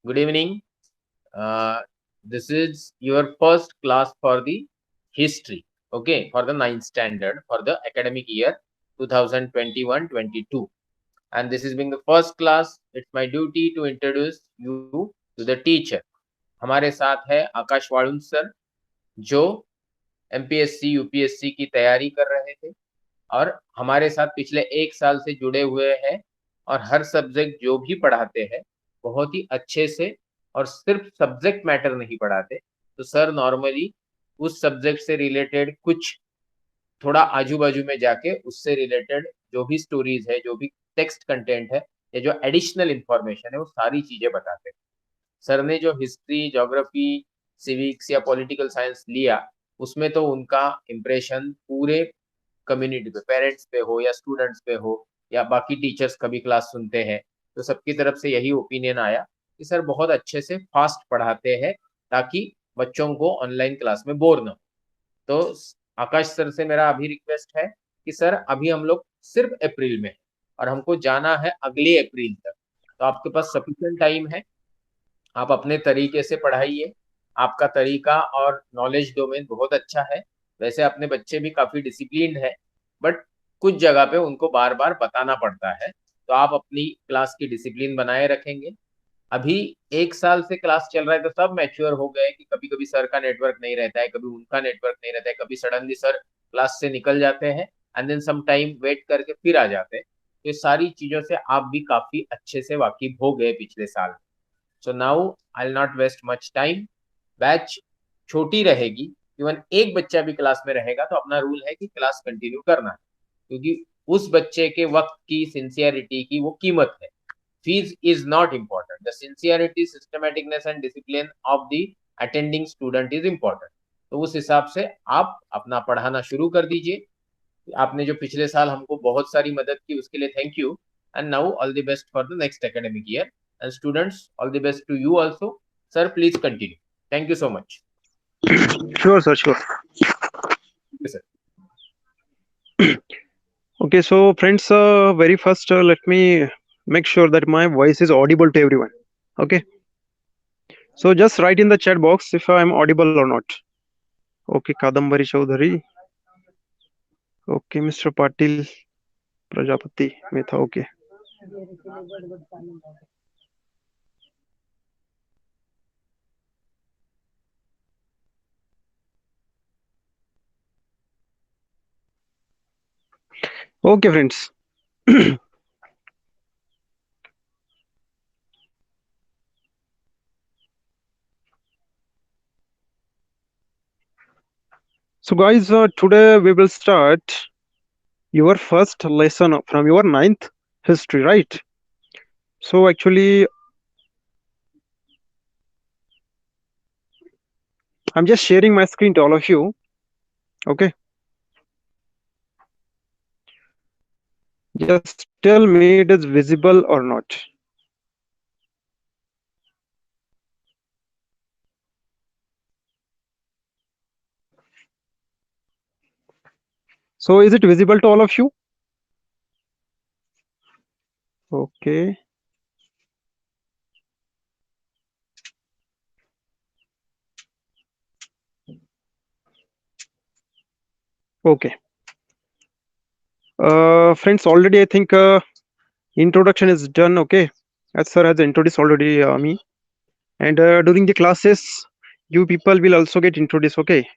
Good evening. This is your first class for the history, okay, for the ninth standard for the academic year 2021-22. And this is being the first class. It's my duty to introduce you to the teacher. हमारे साथ है आकाश Walunj sir, जो MPSC UPSC की तैयारी कर रहे थे और हमारे साथ पिछले 1 साल से जुड़े हुए हैं और हर सब्जेक्ट जो भी पढ़ाते हैं बहुत ही अच्छे से और सिर्फ सब्जेक्ट मैटर नहीं पढ़ाते। तो सर नॉर्मली उस सब्जेक्ट से रिलेटेड कुछ थोड़ा आजू बाजू में जाके उससे रिलेटेड जो भी स्टोरीज है, जो भी टेक्स्ट कंटेंट है या जो एडिशनल इंफॉर्मेशन है वो सारी चीजें बताते हैं। सर ने जो हिस्ट्री, ज्योग्राफी, सिविक्स या पॉलिटिकल साइंस लिया उसमें तो उनका इम्प्रेशन पूरे कम्युनिटी पे, पेरेंट्स पे हो या स्टूडेंट्स पे हो या बाकी टीचर्स कभी क्लास सुनते हैं तो सबकी तरफ से यही ओपिनियन आया कि सर बहुत अच्छे से फास्ट पढ़ाते हैं ताकि बच्चों को ऑनलाइन क्लास में बोर ना हो। तो आकाश सर से मेरा अभी रिक्वेस्ट है कि सर अभी हम लोग सिर्फ अप्रैल में हैं और हमको जाना है अगले अप्रैल तक, तो आपके पास सफिशिएंट टाइम है। आप अपने तरीके से पढ़ाइए। आपका तरीका और नॉलेज डोमेन बहुत अच्छा है। वैसे अपने बच्चे भी काफी डिसिप्लिन्ड है, बट कुछ जगह पे उनको बार बार बताना पड़ता है। तो आप अपनी क्लास की डिसिप्लिन बनाए रखेंगे। अभी 1 साल से क्लास चल रहा है तो सब मैच्योर हो गए कि कभी कभी सर का नेटवर्क नहीं रहता है, कभी उनका नेटवर्क नहीं रहता है, कभी सडनली सर क्लास से निकल जाते हैं and then some time wait करके फिर आ जाते हैं। तो ये सारी चीजों से आप भी काफी अच्छे से वाकिफ हो गए पिछले साल। So now I will not waste much time. Batch छोटी रहेगी, इवन एक बच्चा भी क्लास में रहेगा तो अपना रूल है कि क्लास कंटिन्यू करना है, क्योंकि उस बच्चे के वक्त की सिंसियरिटी की वो कीमत है। Fees is not important. The sincerity, systematicness and discipline of the attending student is important. तो उस हिसाब से आप अपना पढ़ाना शुरू कर दीजिए। आपने जो पिछले साल हमको बहुत सारी मदद की उसके लिए thank you. And now all the best for the next academic year and students all the best to you also. Sir please continue. Thank you so much. Sure, sir, sure. Sir Okay, so friends, very first, let me make sure that my voice is audible to everyone. Okay, so just write in the chat box if I am audible or not. Okay, Kadambari Chaudhary. Okay, Mr. Patil Prajapati Metha. Okay. Okay, friends. So, guys, today we will start your first lesson from your ninth history, right? So, actually, I'm just sharing my screen to all of you. Okay, just tell me it is visible or not. So, is it visible to all of you? Okay. Okay. Friends, already I think introduction is done. Okay. As sir has introduced already me. And during the classes, you people will also get introduced. Okay.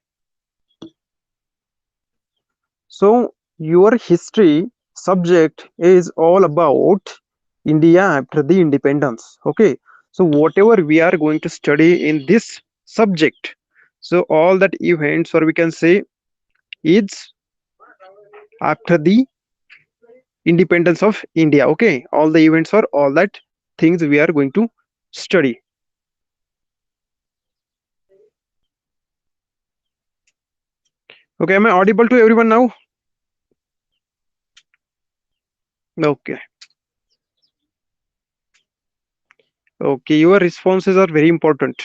So, your history subject is all about India after the independence. Okay. So, whatever we are going to study in this subject, so all that events, or we can say, is after the independence of India. Okay, all the events or all that things we are going to study. Okay, am I audible to everyone now? Okay. Okay, your responses are very important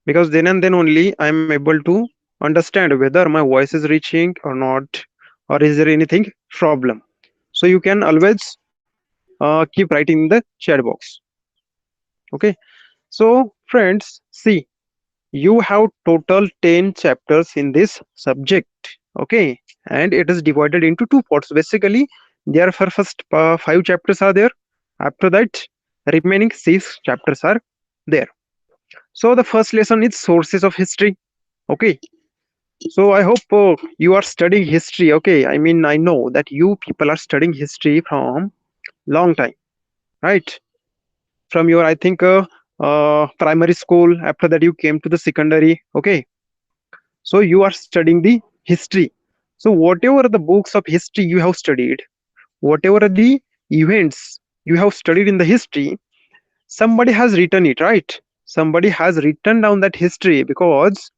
because then and then only I am able to understand whether my voice is reaching or not, or is there anything problem. So you can always keep writing in the chat box. Okay. So, friends, see, you have total 10 chapters in this subject. Okay, and it is divided into two parts. Basically, there for first 5 chapters are there. After that, remaining 6 chapters are there. So, the first lesson is sources of history. Okay, so I hope you are studying history. Okay, I mean, I know that you people are studying history from long time, right? From your, I think, primary school. After that, you came to the secondary. Okay, so you are studying the history. So whatever the books of history you have studied, whatever the events you have studied in the history, somebody has written it, right? Somebody has written down that history because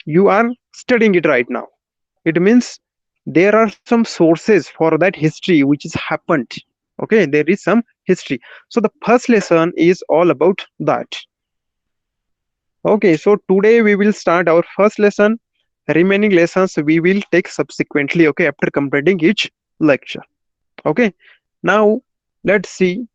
you are studying it right now. It means there are some sources for that history which has happened. Okay, there is some history. So the first lesson is all about that. Okay, so today we will start our first lesson. Remaining lessons we will take subsequently, okay, after completing each lecture. Okay, now let's see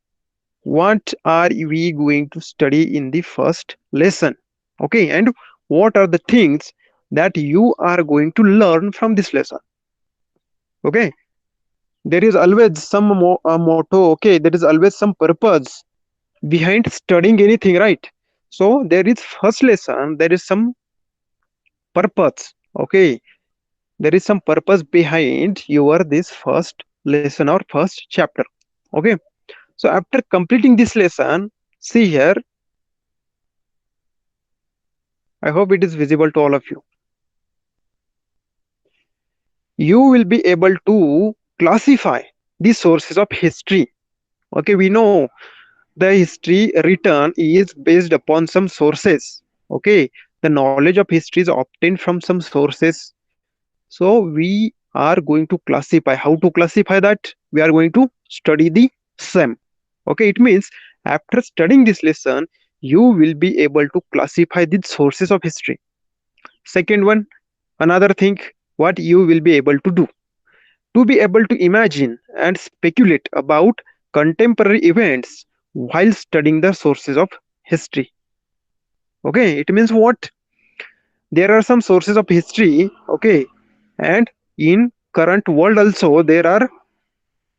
what are we going to study in the first lesson. Okay, and what are the things that you are going to learn from this lesson. Okay, there is always some motto, okay, there is always some purpose behind studying anything, right? So there is first lesson, there is some purpose. Okay, there is some purpose behind your this first lesson or first chapter. Okay, so after completing this lesson, see here, I hope it is visible to all of you. You will be able to classify the sources of history. Okay, we know the history written is based upon some sources. Okay, the knowledge of history is obtained from some sources. So we are going to classify. How to classify that? We are going to study the same. Okay, it means after studying this lesson, you will be able to classify the sources of history. Second one, another thing, what you will be able to do, to be able to imagine and speculate about contemporary events while studying the sources of history. Okay, it means what? There are some sources of history, okay, and in current world also there are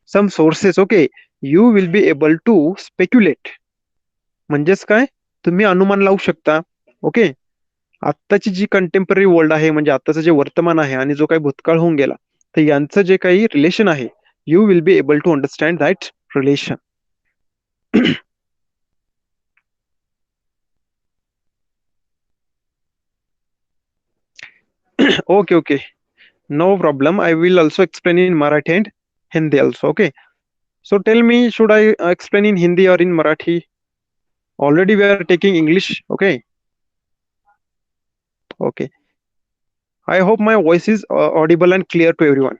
some sources. Okay, you will be able to speculate. म्हणजेच काय, तुम्ही अनुमान लावू शकता. Okay, आत्ताची जी contemporary world आहे, म्हणजे आत्ताचं जे वर्तमान आहे आणि जो काही भूतकाळ होऊन गेला, तर यांचं जे काही रिलेशन आहे, you will be able to understand that relation. Okay, okay, no problem. I will also explain in Marathi and Hindi also. Okay, so tell me, should I explain in Hindi or in Marathi? Already we are taking English. Okay, okay, I hope my voice is audible and clear to everyone.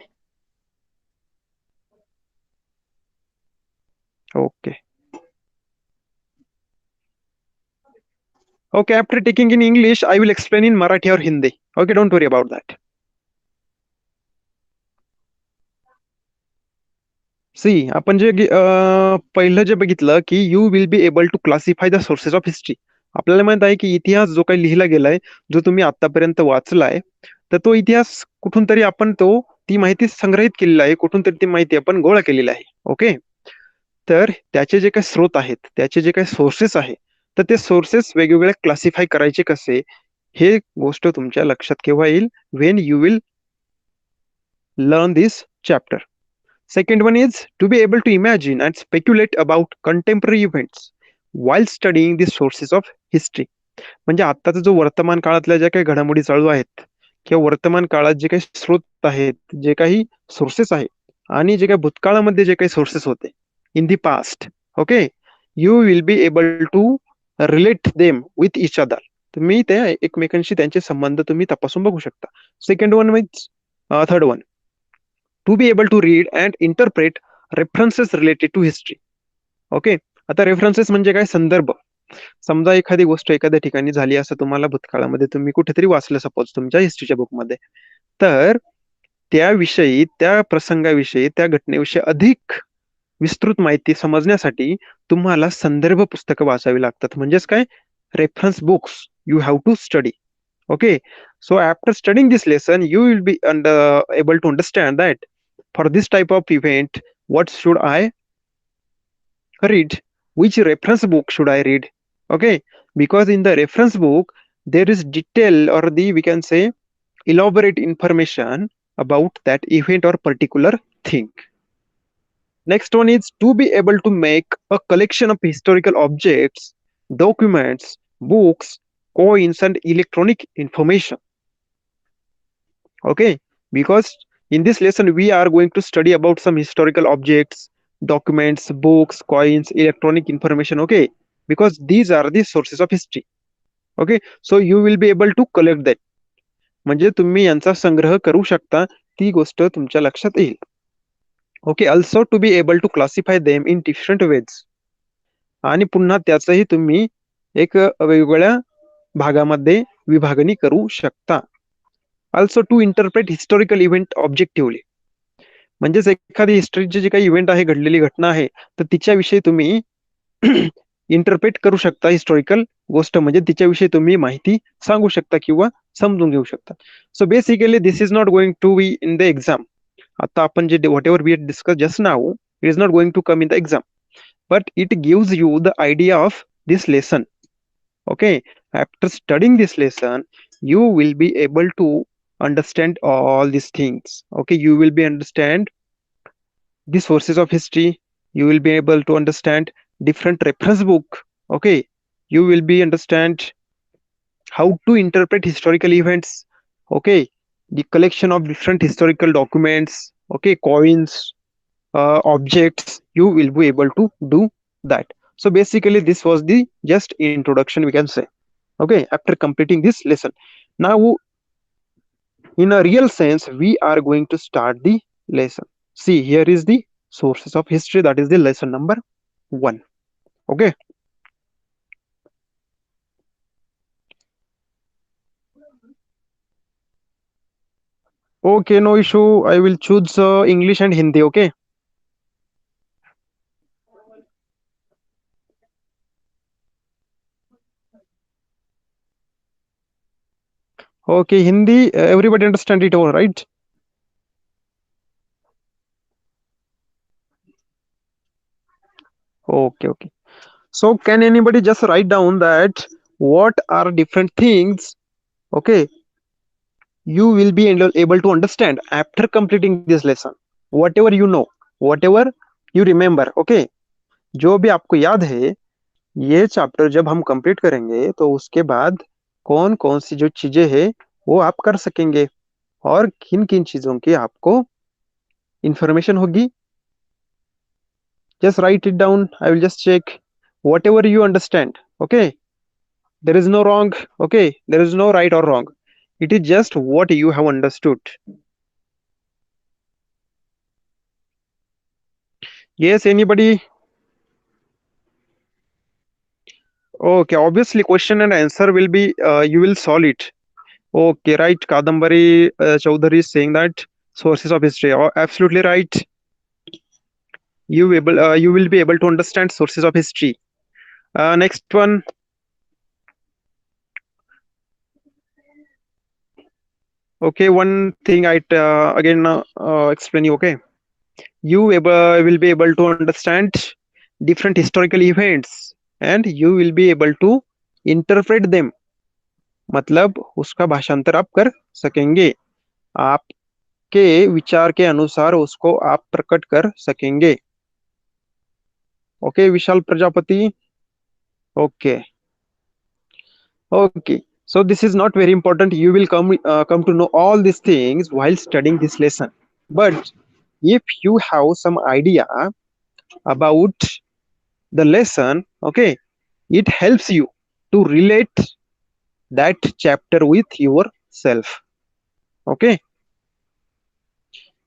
Okay. Okay, after taking in English, I will explain in Marathi or Hindi. Okay, don't worry about that. See, आपण जे पहिलं जे बघितलं की you will be able to classify the sources of history. आपल्याला माहित आहे की इतिहास जो काही लिहिला गेलाय, जो तुम्ही आतापर्यंत वाचलाय, तर तो इतिहास कुठून तरी आपण ती माहिती संग्रहित केलेली आहे, कुठून तरी ती माहिती आपण गोळा केलेली आहे. ओके, तर त्याचे जे काही स्रोत आहेत, त्याचे जे काही सोर्सेस आहे, तर ते सोर्सेस वेगवेगळे क्लासिफाय करायचे कसे, हे गोष्ट तुमच्या लक्षात केव्हा येईल, when you will learn this chapter. Second one is to be able to imagine and speculate about contemporary events while studying the sources of history. म्हणजे आत्ताचा जो वर्तमान काळातल्या ज्या काही घडामोडी चालू आहेत किंवा वर्तमान काळात जे काही स्रोत आहेत, जे काही सोर्सेस आहेत आणि जे काही भूतकाळामध्ये जे काही सोर्सेस होते in the past, okay, you will be able to relate them with each other. तुम्ही त्या एकमेकांशी त्यांचे संबंध तुम्ही तपासून बघू शकता. Second one means, third one, to be able to read and interpret references related to history. Okay, आता रेफरन्सेस म्हणजे काय, संदर्भ. समजा एखादी गोष्ट एखाद्या ठिकाणी झाली असं तुम्हाला भूतकाळामध्ये तुम्ही कुठेतरी वाचलं, सपोज तुमच्या हिस्ट्रीच्या बुकमध्ये, तर त्याविषयी, त्या प्रसंगाविषयी, त्या घटनेविषयी अधिक विस्तृत माहिती समजण्यासाठी तुम्हाला संदर्भ पुस्तकं वाचावी लागतात. म्हणजेच काय, reference books you have to study. Okay, so after studying this lesson, you will be able to understand that for this type of event, what should I read? Which reference book should I read? Okay, because in the reference book there is detail, or the we can say elaborate information about that event or particular thing. Next one is to be able to make a collection of historical objects, documents, books, coins, and electronic information. Okay, because in this lesson we are going to study about some historical objects, documents, books, coins, electronic information. Okay, because these are the sources of history. Okay, so you will be able to collect that. म्हणजे तुम्ही यांचा संग्रह करू शकता, ती गोष्ट तुमच्या लक्षात येईल. Okay, also to be able to classify them in different ways. आणि पुन्हा त्याचंही तुम्ही एक वेगवेगळ्या भागामध्ये विभागणी करू शकता. Also to interpret historical event objectively. म्हणजेच एखादी हिस्ट्रीची जी काही इव्हेंट आहे, घडलेली घटना आहे, तर तिच्याविषयी तुम्ही इंटरप्रेट करू शकता. हिस्टॉरिकल गोष्ट म्हणजे तिच्याविषयी तुम्ही माहिती सांगू शकता किंवा समजून घेऊ शकता. So basically this is not going to be in the exam. आता आपण जे whatever we discuss just now, it is not going to come in the exam, but it gives you the idea of this lesson. Okay, after studying this lesson you will be able to understand all these things. Okay, you will be understand the sources of history, you will be able to understand different reference book. Okay, you will be understand how to interpret historical events. Okay, the collection of different historical documents, okay, coins, objects, you will be able to do that. So basically this was the just introduction, we can say. Okay, after completing this lesson, now in a real sense we are going to start the lesson. See, here is the sources of history, that is the lesson number 1. Okay, okay, no issue, I will choose English and Hindi. Okay, okay, Hindi, everybody understand it all right? Okay, okay. So can anybody just write down that what are different things, okay, you will be able to understand after completing this lesson? Whatever you know, whatever you remember. Okay, जो भी आपको याद है, ये chapter जब हम complete करेंगे तो उसके बाद कौन कौन सी जो चीजें हैं वो आप कर सकेंगे, और किन किन चीजों की आपको इंफॉर्मेशन होगी. Just write it down, I will just check whatever you understand. Okay, there is no wrong. Okay, there is no right or wrong, it is just what you have understood. Yes, anybody? Okay, obviously question and answer will be you will solve it. Okay, right, Kadambari Chaudhary is saying that sources of history. Oh, absolutely right, you will be able to understand sources of history. Next one. Okay, one thing I again explain you. Okay, you will be able to understand different historical events and you will be able to interpret them. मतलब उसका भाषांतर आप कर सकेंगे, आपके विचार के अनुसार उसको आप प्रकट कर सकेंगे. Okay, Vishal Prajapati. Okay, okay, so this is not very important, you will come to know all these things while studying this lesson. But if you have some idea about the lesson, okay, it helps you to relate that chapter with yourself. Okay,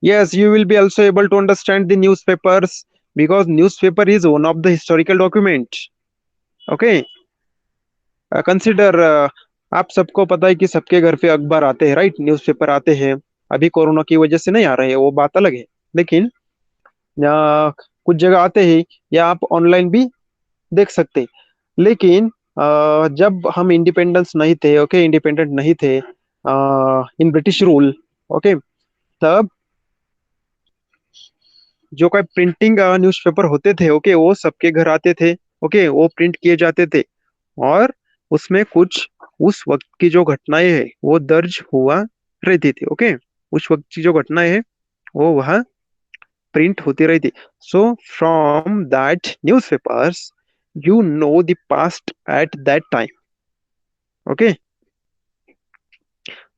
yes, you will be also able to understand the newspapers, because newspaper is one of the historical document. Okay, consider आप सबको पता है कि सबके घर पे अखबार आते हैं, राइट, न्यूज़पेपर आते हैं. अभी कोरोना की वजह से नहीं आ रहे हैं, वो बात अलग है, लेकिन कुछ जगह आते हैं, या आप ऑनलाइन भी देख सकते। लेकिन जब हम इंडिपेंडेंस नहीं थे, ओके, इंडिपेंडेंट नहीं थे इन ब्रिटिश रूल, ओके, तब जो कोई प्रिंटिंग न्यूज़पेपर होते थे, ओके, वो सबके घर आते थे, ओके, वो प्रिंट किए जाते थे, और उसमें कुछ उस वक्त की जो घटनाएं है वो दर्ज हुआ रहती थी, ओके, उस वक्त की जो घटनाएं है वो वहाँ प्रिंट होती रहती। So from that newspapers you know the past at that time. Okay.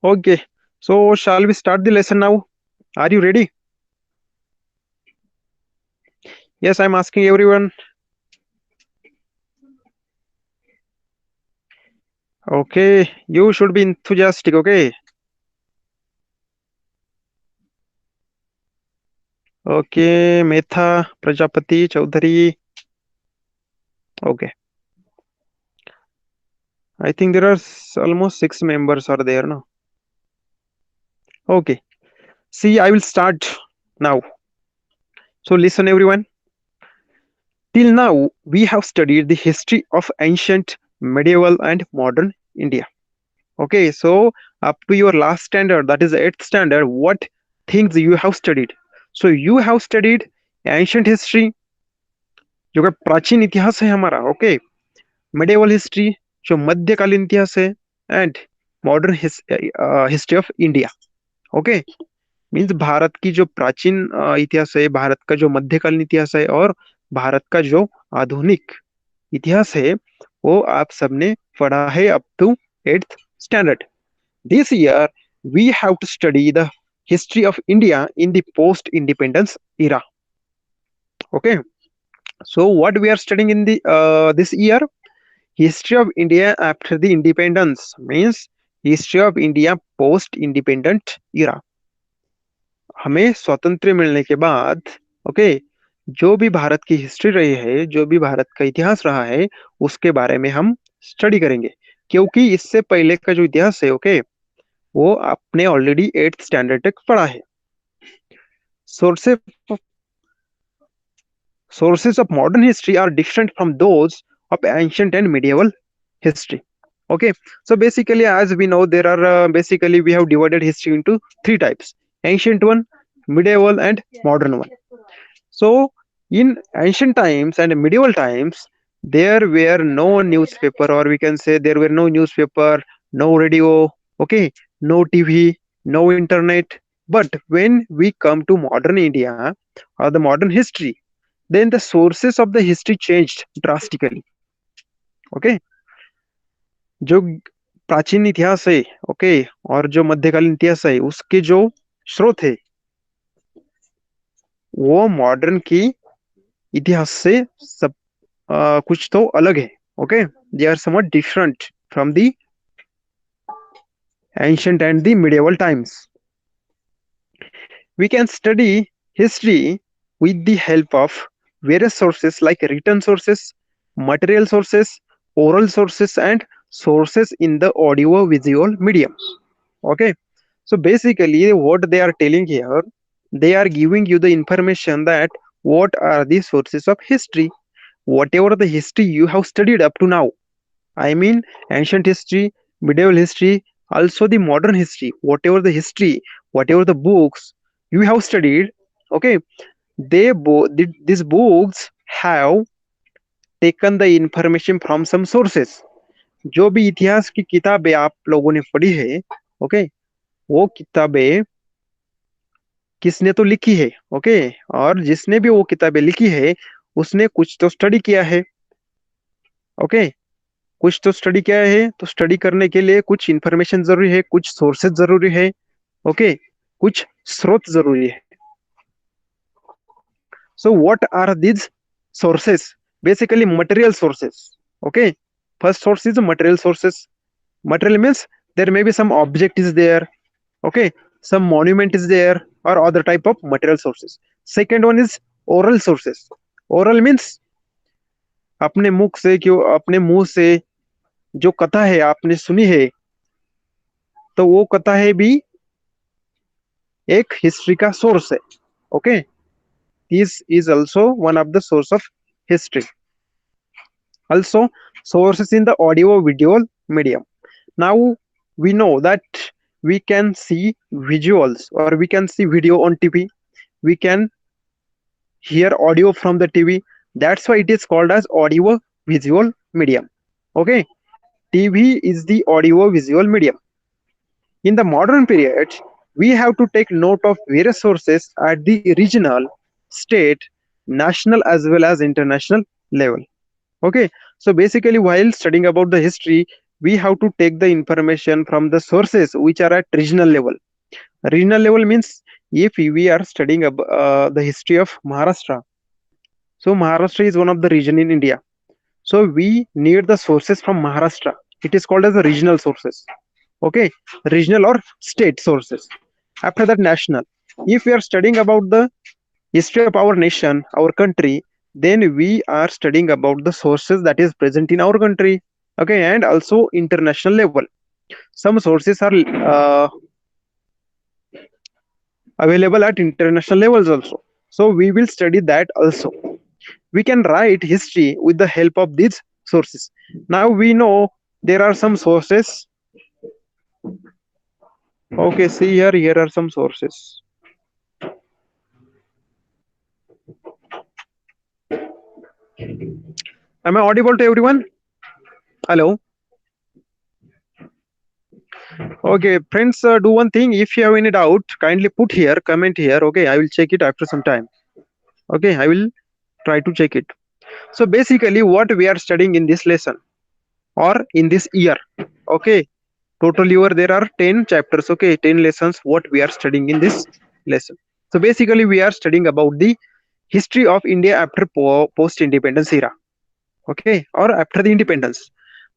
Okay, so shall we start the lesson now? Are you ready? Yes, I'm asking everyone. Okay, you should be enthusiastic. Okay. Okay, Metha Prajapati Chaudhary. Okay, I think there are almost 6 members are there now. Okay, see, I will start now. So listen everyone. Till now, we have studied the history of ancient, medieval and modern India. Okay, so up to your last standard, that is 8th standard, what things you have studied? So you have studied ancient history, जो कि प्राचीन इतिहास है हमारा, okay, medieval history, जो मध्यकालीन इतिहास है, and modern history of India, okay, means Bharat की जो प्राचीन इतिहास है, भारत का जो मध्यकालीन इतिहास है, और भारत का जो आधुनिक इतिहास है, वो आप सबने पढ़ा है up to 8th standard. This year, we have to study the history of India in the post independence era. Okay, so what we are studying in the this year? History of India after the independence, means history of India post independent era. हमें स्वतंत्र मिलने के बाद, okay, जो भी भारत की history रही है, जो भी भारत का इतिहास रहा है, उसके बारे में हम स्टडी करेंगे, क्योंकि इससे पहले का जो इतिहास है, ओके, वो आपने ऑलरेडी 8th स्टैंडर्ड तक पढ़ा है. Sources sources of modern history are different from those of ancient and medieval history. Okay, so basically, as we know, there are basically we have divided history into three types: ancient one, medieval, and modern one. So, in ancient times and medieval times, there were no newspaper, or we can say there were no newspaper, no radio, okay, no TV, no internet. But when we come to modern India or the modern history, then the sources of the history changed drastically. Okay, जो प्राचीन इतिहास है, okay, और जो मध्यकालीन इतिहास है, उसके जो स्रोत है वो मॉडर्न की इतिहास से सब कुछ तो अलग है. Okay, they are something different from the ancient and the medieval times. We can study history with the help of various sources like written sources, material sources, oral sources, and sources in the audio visual medium. Okay, so basically, what they are telling here, they are giving you the information that what are the sources of history, whatever the history you have studied up to now. I mean, ancient history, medieval history, also the modern history, whatever the history, whatever the books you have studied, okay, these books have taken the information from some sources. जो भी इतिहास की किताबें आप लोगों ने पढ़ी है, ओके, वो किताबें किसने तो लिखी है, ओके, और जिसने भी वो किताबें लिखी है उसने कुछ तो स्टडी किया है, ओके, कुछ तो स्टडी किया है, तो स्टडी करने के लिए कुछ इंफॉर्मेशन जरूरी है, कुछ सोर्सेज जरूरी है, ओके, कुछ स्रोत जरूरी है. So what are these sources? Basically material sources. Okay. First source is material sources. Material means there may be some object is there. Okay. Some monument is there or other type of material sources. Second one is oral sources. Oral means अपने मुंह से जो कथा है आपने सुनी है, तो वो कथा है भी एक हिस्ट्री का सोर्स है. Okay, this is also one of the source of history. Also, sources in the audio visual medium. Now we know that we can see visuals or we can see video on TV. We can hear audio from the TV. That's why it is called as audio visual medium. Okay, TV is the audio visual medium. In the modern period, we have to take note of various sources at the regional, state, national as well as international level. Okay, so basically while studying about the history, we have to take the information from the sources which are at regional level. Regional level means if we are studying the history of Maharashtra, so Maharashtra is one of the region in India. So we need the sources from Maharashtra. It is called as the regional sources. Okay, regional or state sources. After that, national. If we are studying about the history of our nation, our country, then we are studying about the sources that is present in our country. Okay, and also international level. Some sources are available at international levels also. So we will study that also. We can write history with the help of these sources. Now we know there are some sources. Okay, see here are some sources. Am I audible to everyone? Hello. Okay, friends, do one thing. If you have any doubt, kindly put here, comment here. Okay, I will check it after some time. Okay, I will try to check it. So basically, what we are studying in this lesson or in this year. Okay, total year there are 10 chapters. Okay, 10 lessons. What we are studying in this lesson. So basically, we are studying about the history of India after post-independence era. Okay, और after the independence,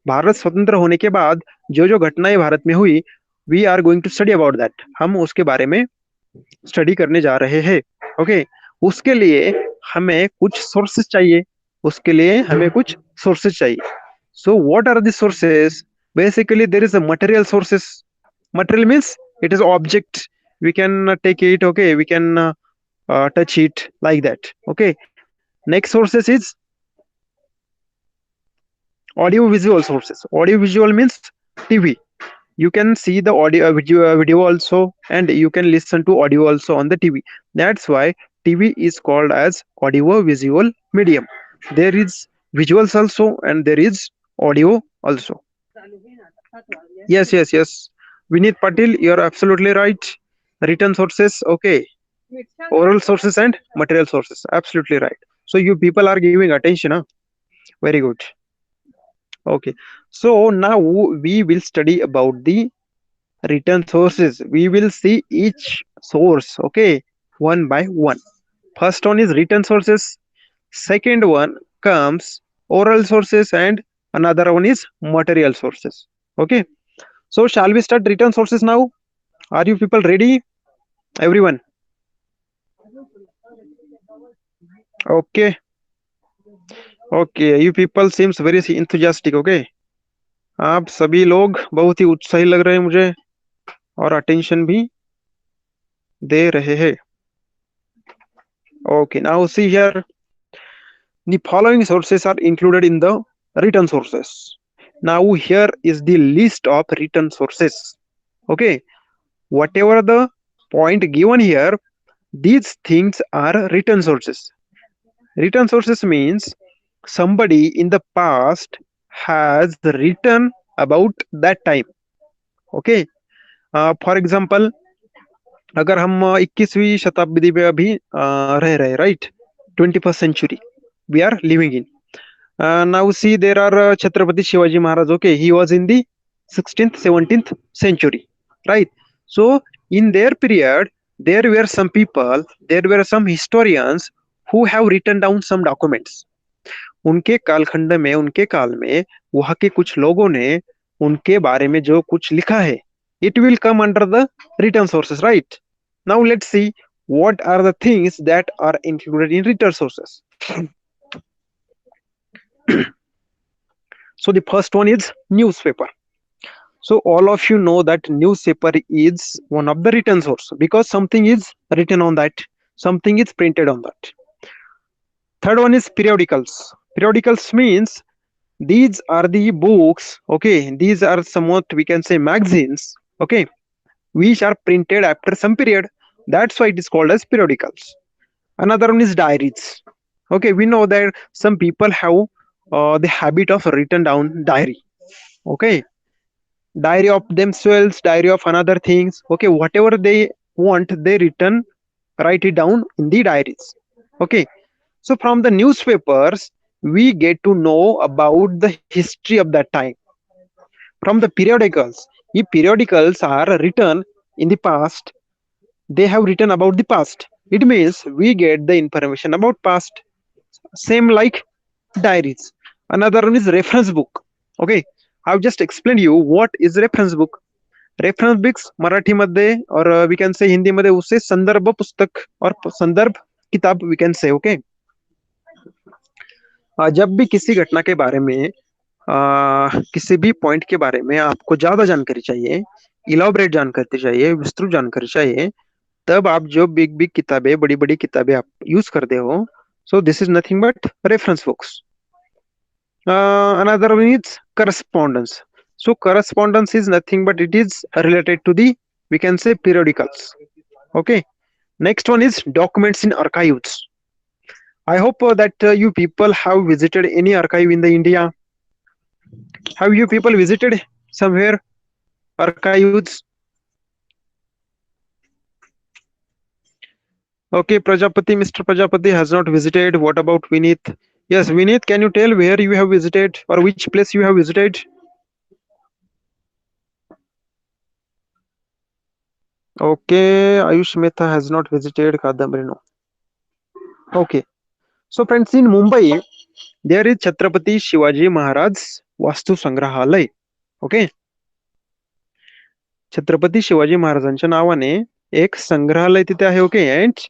Bharat स्वतंत्र होने के बाद जो जो घटनाएं भारत में हुई, we are going to study about that. हम उसके बारे में स्टडी करने जा रहे हैं. ओके, उसके लिए हमें कुछ सोर्सेस चाहिए. उसके लिए हमें कुछ सोर्सेस चाहिए. So what are the sources? Basically there is a material sources. Material means it is object. We can take it. Okay, we can touch it like that. Okay, next sources is audio visual sources. Audio visual means TV. You can see the audio video also, and you can listen to audio also on the TV. That's why TV is called as audio visual medium. There is visuals also and there is audio also. Yes. Vineet Patil, you're absolutely right. Written sources, okay. Oral sources and material sources, absolutely right. So you people are giving attention, huh? Very good. Okay, so now we will study about the written sources. We will see each source, okay, one by one. First one is written sources. Second one comes oral sources, and another one is material sources. Okay, so shall we start written sources now? Are you people ready? Everyone? Okay. Okay, you people seems very enthusiastic. Okay, आप सभी लोग बहुत ही उत्साही लग रहे हैं मुझे और अटेंशन भी दे रहे हैं. Okay, now see here. The following sources are included in the written sources. Now here is the list of written sources. Okay, whatever the point given here, these things are written sources. Written sources means somebody in the past has written about that time. Okay, for example, अगर हम 21वीं शताब्दी में अभी रह रहे, right, 21st century we are living in. Now see, there are Chhatrapati Shivaji Maharaj. Okay, he was in the 16th 17th century, right? So in their period there were some people, there were some historians who have written down some documents. उनके कालखंड में, उनके काल में वहां के कुछ लोगों ने उनके बारे में जो कुछ लिखा है, it will come under the written sources, right? Now let's see what are the things that are included in written sources. So the first one is newspaper. So all of you know that newspaper is one of the written source because something is written on that, something is printed on that. Third one is periodicals. Periodicals means these are the books, okay, these are somewhat we can say magazines, okay, which are printed after some period. That's why it is called as periodicals. Another one is diaries. Okay, we know that some people have the habit of written down diary. Okay, diary of themselves, diary of another things. Okay, whatever they want, they written, write it down in the diaries. Okay, so from the newspapers, we get to know about the history of that time. From the periodicals, if periodicals are written in the past, they have written about the past. It means we get the information about past. Same like diaries. Another one is reference book. Okay, I've just explained you what is reference book. Reference books Marathi मध्ये और we can से हिंदी मध्ये उसे संदर्भ पुस्तक और संदर्भ किताब वी कैन से ओके। जब भी किसी घटना के बारे में किसी भी पॉइंट के बारे में आपको ज्यादा जानकारी चाहिए, इलाबरेट जानकारी चाहिए, विस्तृत जानकारी चाहिए, तब आप जो बिग बिग किताबें, बड़ी बड़ी किताबें आप यूज करते हो, so this is nothing but reference books. Another one is correspondence. So correspondence is nothing but it is related to the, we can say, periodicals. Okay, next one is documents in archives. I hope that you people have visited any archive in the India. Have you people visited somewhere archives? Okay, Prajapati, Mr. Prajapati has not visited. What about Vineet? Yes, Vineet, can you tell where you have visited or which place you have visited? Okay, Ayush Mehta has not visited Kadambari. No. Okay, so friends, in Mumbai, there is Chhatrapati Shivaji Maharaj Vastu Sangrahalay. Okay, Chhatrapati Shivaji महाराजांच्या नावाने एक संग्रहालय तिथे आहे. Okay, and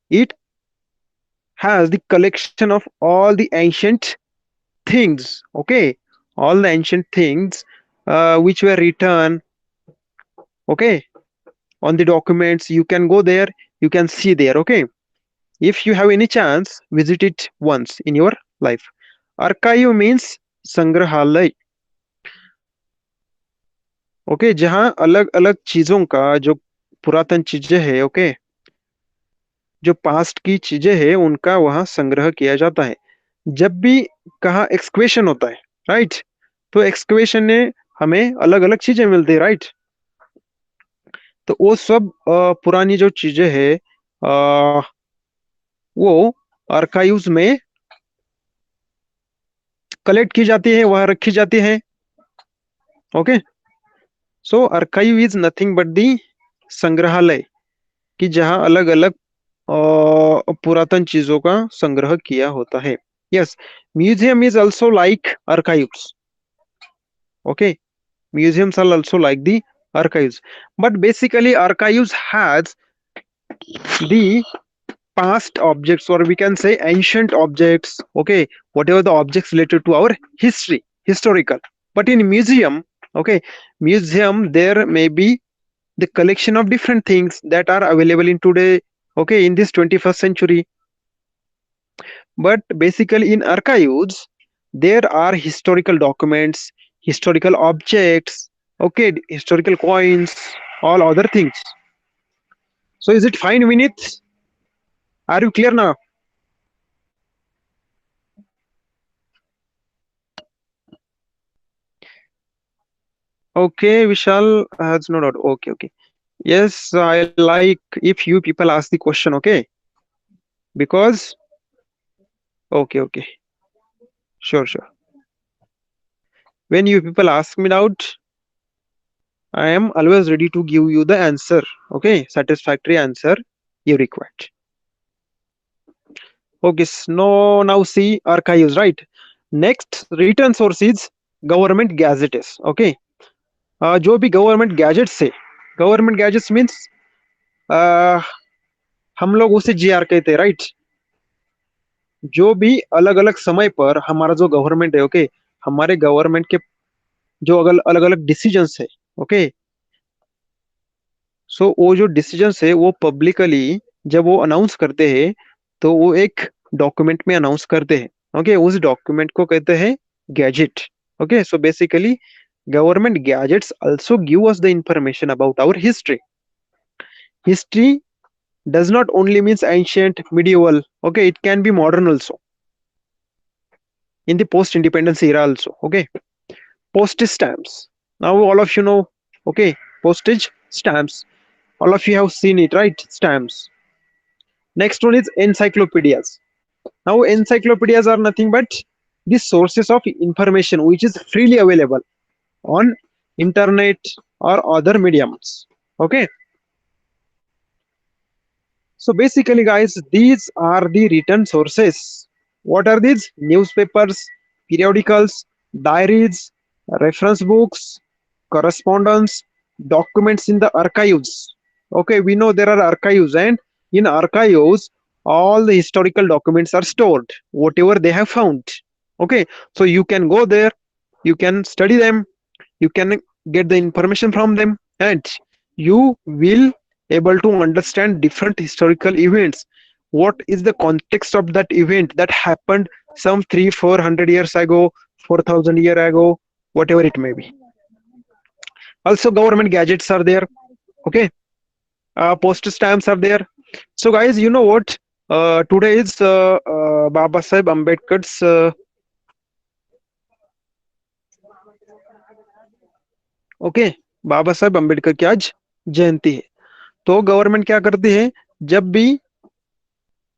it has the collection of all the ancient things. Okay, all the ancient things which were written, okay, on the documents. You can go there, you can see there. Okay, if you have any chance, visit it once in your life. Archive means संग्रहालय. Okay, जहां अलग अलग चीजों का, जो पुरातन चीजें है, ओके, जो पास्ट की चीजें है, उनका वहां संग्रह किया जाता है. जब भी कहा एक्सक्वेशन होता है, राइट, तो एक्सक्वेशन में हमें अलग अलग चीजें मिलती है, राइट. तो वो सब पुरानी जो चीजें है वो आर्काइव्स में कलेक्ट की जाती है, वहां रखी जाती है. Okay, so archive is nothing but the संग्रहालय, कि जहां अलग अलग पुरातन चीजों का संग्रह किया होता है. Yes, museum is also like archives. Okay, museums are also like the archives, but basically archives has the past objects, or we can say ancient objects, okay, whatever the objects related to our history, historical. But in museum, okay, museum there may be the collection of different things that are available in today, okay, in this 21st century. But basically in archives there are historical documents, historical objects, okay, historical coins, all other things. So is it fine, Vinith? Are you clear now? Okay, Vishal has no doubt. Okay, okay. Yes, I like if you people ask the question, okay? Because, okay, okay. Sure, sure. When you people ask me out, I am always ready to give you the answer, okay? Satisfactory answer you required. Okay, so now see archives, right? Next, written source is government gazettes, okay? जो भी government gadgets है, government gadgets means हम लोग उसे GR कहते हैं, right. जो भी अलग अलग समय पर हमारा जो गवर्नमेंट है, ओके, हमारे गवर्नमेंट के जो अलग अलग डिसीजंस है, ओके, सो वो जो डिसीजंस है वो पब्लिकली जब वो अनाउंस करते हैं तो वो एक डॉक्यूमेंट में अनाउंस करते हैं. ओके, उस डॉक्यूमेंट को कहते हैं gadget. Okay, so basically government gadgets also give us the information about our history. History does not only means ancient, medieval. Okay, it can be modern also, in the post independence era also. Okay, postage stamps. Now all of you know. Okay, postage stamps, all of you have seen it, right? Stamps. Next one is encyclopedias. Now encyclopedias are nothing but the sources of information which is freely available on internet or other mediums. Okay, so basically guys, these are the written sources. What are these? Newspapers, periodicals, diaries, reference books, correspondence, documents in the archives. Okay, we know there are archives, and in archives all the historical documents are stored, whatever they have found. Okay, so you can go there, you can study them, you can get the information from them, and you will able to understand different historical events. What is the context of that event that happened some 300-400 years ago, 4000 year ago, whatever it may be. Also government gadgets are there. Okay, postage stamps are there. So guys, you know what, today is Baba Saheb Ambedkar's okay, Baba Saheb Ambedkar की आज जयंती है. तो government क्या करती है, जब भी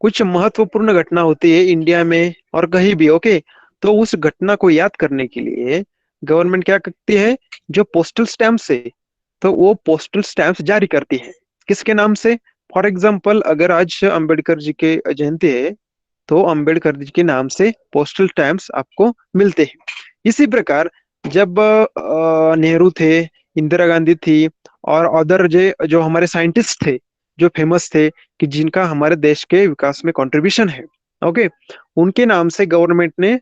कुछ महत्वपूर्ण घटना होती है इंडिया में और कहीं भी, ओके, तो उस घटना को याद करने के लिए गवर्नमेंट क्या करती है, जो पोस्टल स्टैम्प है, तो वो पोस्टल स्टैम्प जारी करती है. किसके नाम से? फॉर एग्जाम्पल, अगर आज अम्बेडकर जी के जयंती है, तो अम्बेडकर जी के नाम से पोस्टल स्टैम्प्स आपको मिलते हैं. इसी प्रकार जब नेहरू थे, इंदिरा गांधी थी, और अदर जो हमारे साइंटिस्ट थे, जो फेमस थे, कि जिनका हमारे देश के विकास में कंट्रीब्यूशन है, ओके, उनके नाम से गवर्नमेंट ने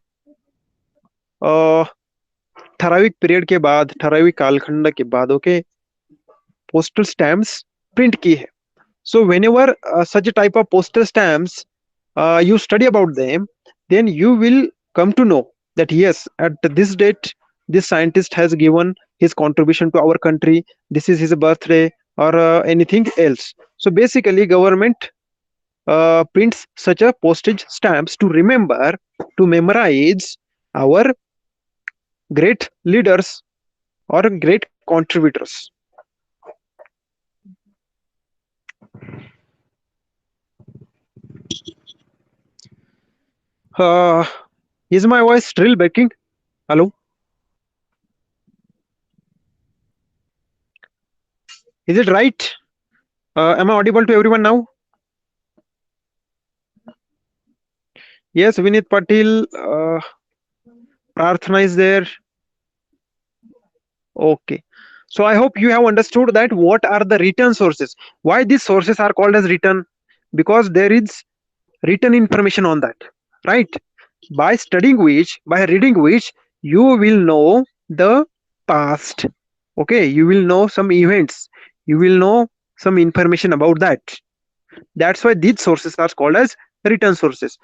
ठराविक पीरियड के बाद, ठराविक कालखंड के बाद, ओके, पोस्टल स्टैम्प्स प्रिंट की है. So whenever such a type of postal stamps you study about them, then you will come to know that yes, at this date this scientist has given his contribution to our country, this is his birthday, or anything else. So basically government prints such a postage stamps to remember, to memorize our great leaders or great contributors. uh, is my voice still breaking? Hello, is it right? Am I audible to everyone now? Yes, Vinit Patil, Prarthana is there. Okay. So I hope you have understood that what are the written sources. Why these sources are called as written? Because there is written information on that, right? By studying which, by reading which, you will know the past. Okay, you will know some events. You will know some information about that. That's why these sources are called as written sources.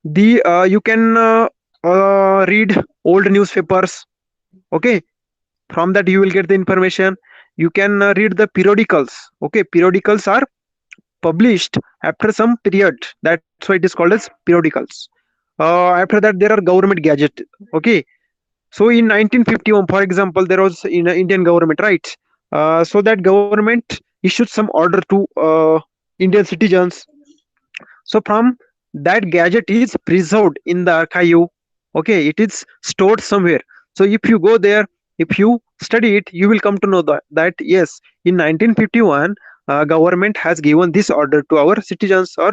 The you can read old newspapers. Okay, from that you will get the information. You can read the periodicals. Okay, periodicals are published after some period, that's why it is called as periodicals. After that there are government gadget. Okay, so in 1951, for example, there was in Indian government, right? So that government issued some order to Indian citizens. So from that gadget is preserved in the archive. Okay, it is stored somewhere. So if you go there, if you study it, you will come to know that yes, in 1951 government has given this order to our citizens, or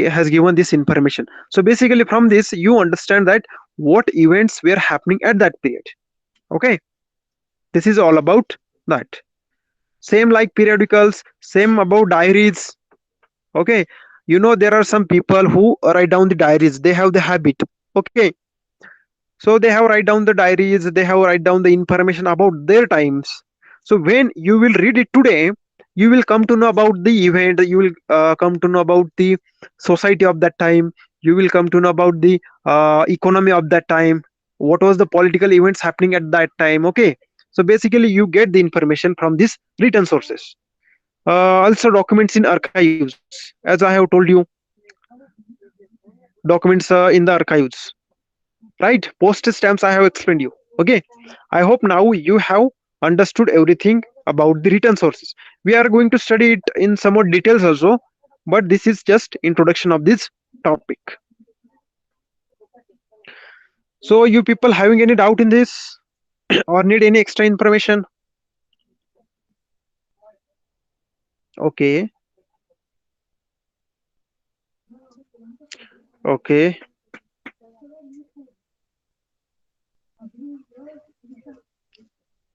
has given this information. So basically from this you understand that what events were happening at that period. Okay, this is all about that. Same like periodicals, same about diaries. Okay, you know there are some people who write down the diaries, they have the habit. Okay, so they have write down the diaries, they have write down the information about their times. So when you will read it today, you will come to know about the event, you will come to know about the society of that time, you will come to know about the economy of that time. what was the political events happening at that time. Okay, so basically you get the information from these written sources. Also documents in archives, as I have told you, documents in the archives, right? Postage stamps I have explained you. Okay, I hope now you have understood everything about the written sources. We are going to study it in some more details also, but this is just introduction of this topic. So you people having any doubt in this or need any extra information? Okay, okay,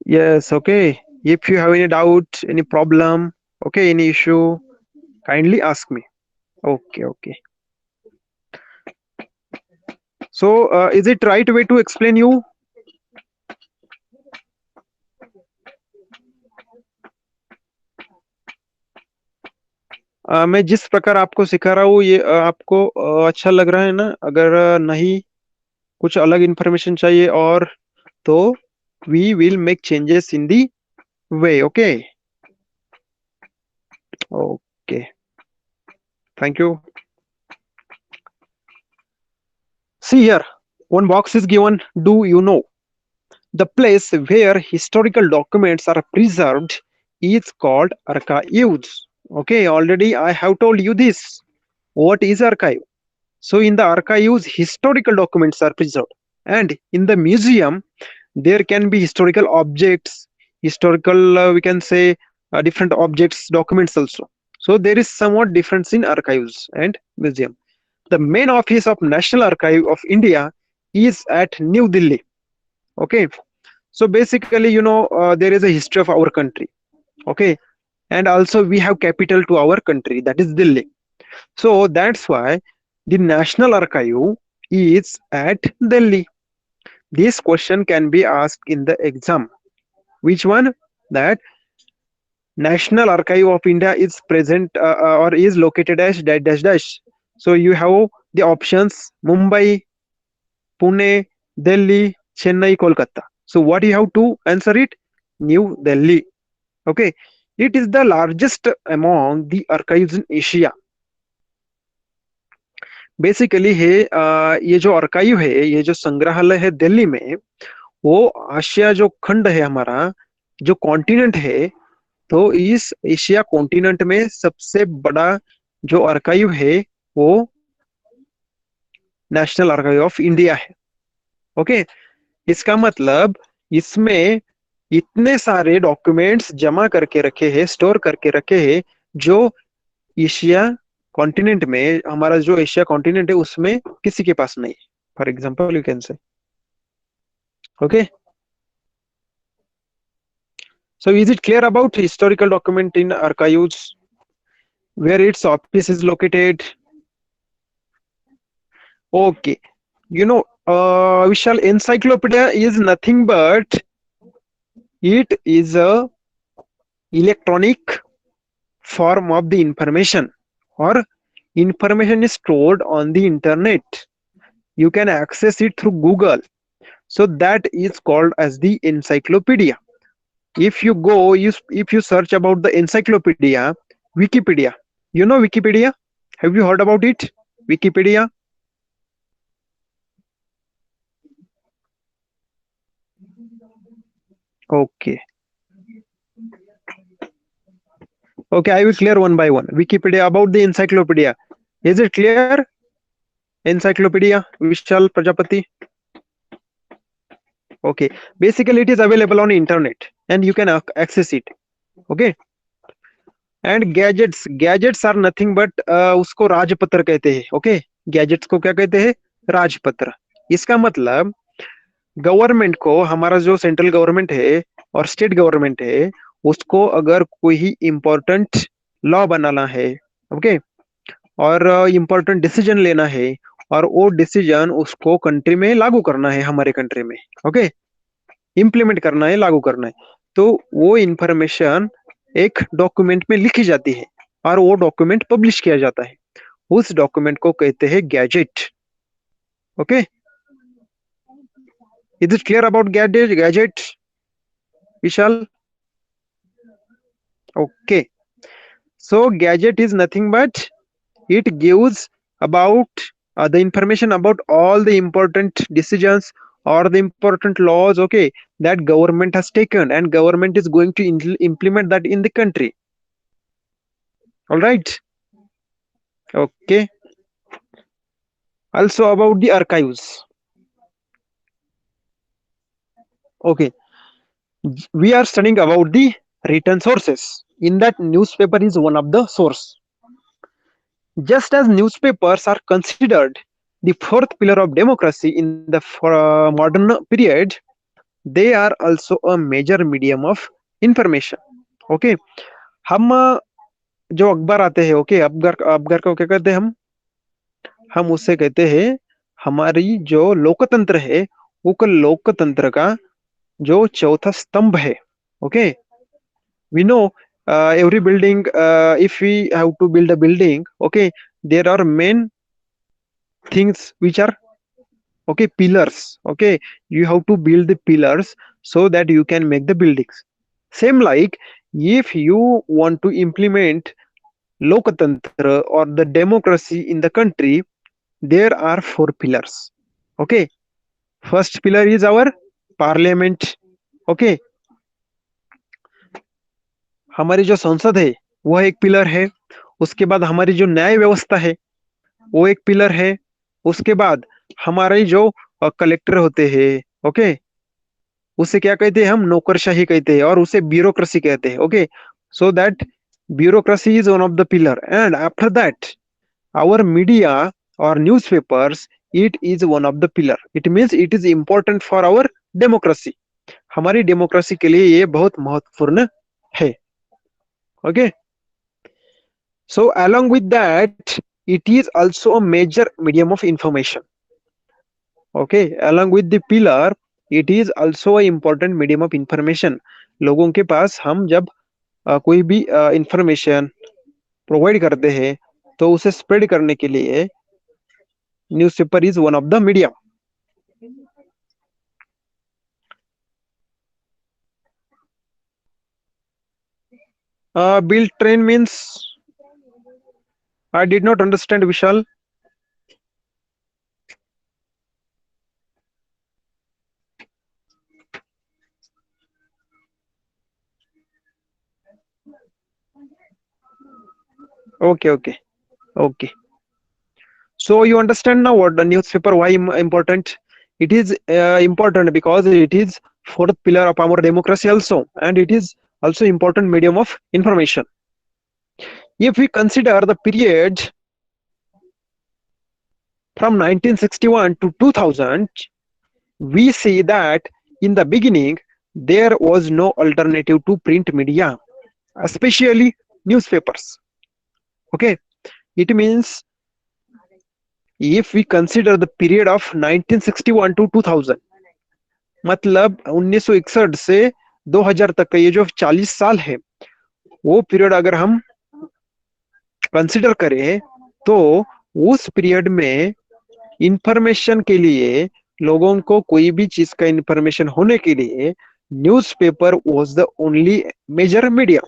yes, okay. If you have any doubt, any problem, okay, any issue, kindly ask me. Okay, okay. So is it right way to explain you? मैं जिस प्रकार आपको सिखा रहा हूँ ये आपको अच्छा लग रहा है ना? अगर नहीं कुछ अलग इन्फॉर्मेशन चाहिए और तो we will make changes in the way. Okay, okay, thank you. See here, one box is given. Do you know the place where historical documents are preserved is called archives? Okay, already I have told you this. What is archive? So in the archives, historical documents are preserved, and in the museum, there can be historical objects, historical we can say different objects, documents also. So there is somewhat difference in archives and museum. The main office of National Archive of India is at New Delhi. Okay, so basically, there is a history of our country. Okay, and also we have capital to our country, that is Delhi. So that's why the National Archive is at Delhi. This question can be asked in the exam. Which one? That National Archive of India is present or is located as dash dash dash. So you have the options Mumbai, Pune, Delhi, Chennai, Kolkata. So what you have to answer it? New Delhi. Okay. It is the largest among the archives in Asia. Basically ये जो archive है, ये जो संग्रहालय है दिल्ली में, वो आशिया जो खंड है हमारा, जो कॉन्टिनेंट है, तो इस एशिया कॉन्टिनेंट में सबसे बड़ा जो आर्काइव है वो नेशनल आर्काइव ऑफ इंडिया है. ओके, इसका मतलब इसमें इतने सारे डॉक्यूमेंट्स जमा करके रखे हैं, स्टोर करके रखे हैं, जो एशिया कॉन्टिनेंट में, हमारा जो एशिया कॉन्टिनेंट है उसमें किसी के पास नहीं. For example you can say. Okay, so is it clear about historical document in archives, where its office is located? Okay, Vishal, encyclopedia is nothing but it is a electronic form of the information, or information is stored on the internet. You can access it through Google. So that is called as the encyclopedia. If you search about the encyclopedia, Wikipedia, you know Wikipedia? Have you heard about it? Wikipedia? Okay. Okay, I will clear one by one. Wikipedia about the encyclopedia. Is it clear? Encyclopedia, Vishal Prajapati. Okay, basically it is available on internet and you can access it. Okay, and gadgets are nothing but उसको राजपत्र कहते हैं. Okay, gadgets को क्या कहते हैं? राजपत्र. इसका मतलब गवर्नमेंट को, हमारा जो सेंट्रल गवर्नमेंट है और स्टेट गवर्नमेंट है, उसको अगर कोई इंपॉर्टेंट लॉ बनाना है, ओके, और इंपॉर्टेंट डिसीजन लेना है, और वो डिसीजन उसको कंट्री में लागू करना है, हमारे कंट्री में, ओके, इम्प्लीमेंट करना है, लागू करना है, तो वो इंफॉर्मेशन एक डॉक्यूमेंट में लिखी जाती है और वो डॉक्यूमेंट पब्लिश किया जाता है. उस डॉक्यूमेंट को कहते हैं gadget. Okay, Is it clear about gadget, Vishal? Okay. So gadget is nothing but it gives about the information about all the important decisions or the important laws, okay, that government has taken and government is going to implement that in the country. All right. Okay. Also about the archives. Okay, we are studying about the written sources. In that, newspaper is one of the source. Just as newspapers are considered the fourth pillar of democracy in the modern period, they are also a major medium of information. Okay, हम जो अखबार आते हैं, okay, अखबार अखबार को क्या कहते हैं हम उससे कहते हैं हमारी जो लोकतंत्र है वो लोकतंत्र का जो चौथा स्तंभ है. Okay, we know every building, if we have to build a building, okay, there are main things which are, okay, pillars. Okay, you have to build the pillars so that you can make the buildings. Same like if you want to implement lokatantra or the democracy in the country, there are four pillars. Okay, first pillar is our parliament. Okay, हमारी जो संसद है वह एक pillar है. उसके बाद हमारी जो न्याय व्यवस्था है वो एक पिलर है. उसके बाद हमारे जो कलेक्टर होते हैं, ओके, उसे क्या कहते हैं हम नौकरशाही कहते हैं और उसे ब्यूरोक्रेसी कहते हैं. Okay, so that bureaucracy is one of the pillar. And after that our media or newspapers, it is one of the pillar. It means it is important for our democracy. हमारी democracy के लिए ये बहुत महत्वपूर्ण है. Okay, so along with that, it is also a major medium of information. Okay, along with the pillar, it is also a important medium of information. लोगों के पास हम जब कोई भी इंफॉर्मेशन प्रोवाइड करते हैं तो उसे स्प्रेड करने के लिए newspaper is one of the medium. Build train means I did not understand, Vishal. Okay. So you understand now what the newspaper, why important? It is important because it is fourth pillar of our democracy also, and it is also important medium of information. If we consider the period from 1961 to 2000, we see that in the beginning there was no alternative to print media, especially newspapers. Okay, it means if we consider the period of 1961 to 2000, मतलब 1961 से 2000 तक का ये जो 40 साल है वो period अगर हम कंसिडर करें तो उस पीरियड में इंफॉर्मेशन के लिए लोगों को कोई भी चीज का इंफॉर्मेशन होने के लिए newspaper was the only major media.